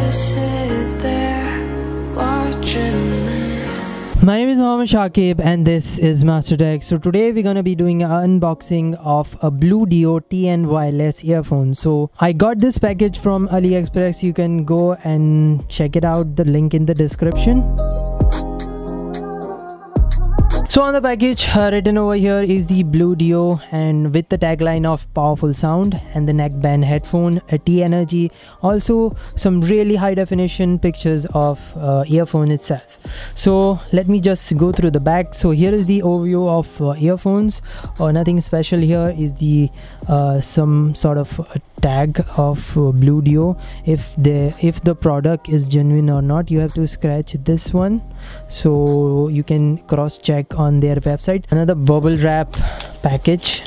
just sit there watching me. My name is Mohammed Shakib and this is Master Tech. So today we're gonna be doing an unboxing of a Bluedio TN wireless earphone. So I got this package from AliExpress. You can go and check it out, the link in the description. So on the package written over here is the Bluedio, and with the tagline of powerful sound and the neckband headphone, a T energy, also some really high definition pictures of earphone itself. So let me just go through the back. So here is the overview of earphones. Nothing special here. Is the some sort of a tag of Bluedio. If the product is genuine or not, you have to scratch this one so you can cross check on their website. Another bubble wrap package,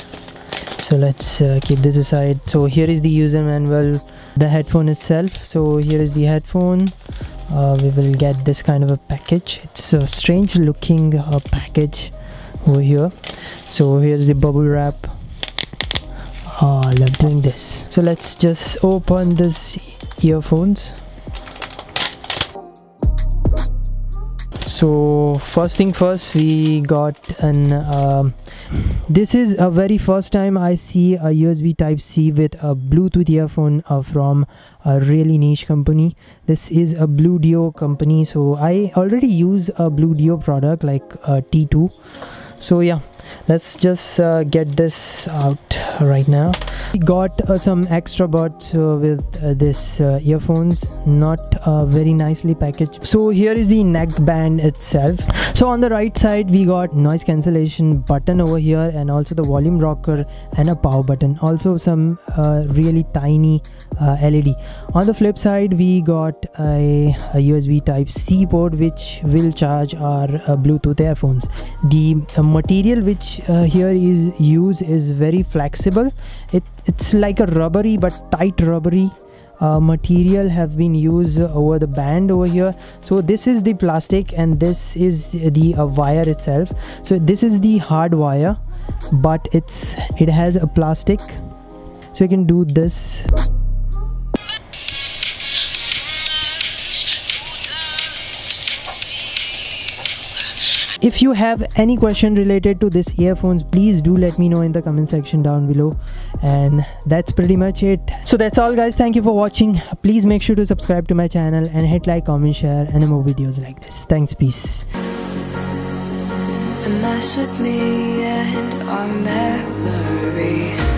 so let's keep this aside. So here is the user manual, the headphone itself. So here is the headphone. We will get this kind of a package. It's a strange looking package over here. So here's the bubble wrap. I love doing this. So let's just open this earphones. So first thing first, we got an this is a very first time I see a USB Type-C with a Bluetooth earphone from a really niche company. This is a Bluedio company. So I already use a Bluedio product like T2. So yeah, let's just get this out right now. We got some extra buds with this earphones, not very nicely packaged. So here is the neck band itself. So on the right side we got noise cancellation button over here, and also the volume rocker and a power button, also some really tiny LED. On the flip side we got a USB Type-C port which will charge our Bluetooth earphones. The material which here is used is very flexible. It's like a rubbery but tight rubbery material have been used over the band over here. So this is the plastic and this is the wire itself. So this is the hard wire, but it has a plastic, so you can do this. If you have any question related to this earphones, please do let me know in the comment section down below. And that's pretty much it. So that's all guys, thank you for watching. Please make sure to subscribe to my channel and hit like, comment, share, and more videos like this. Thanks, peace. And mess with me and our memories.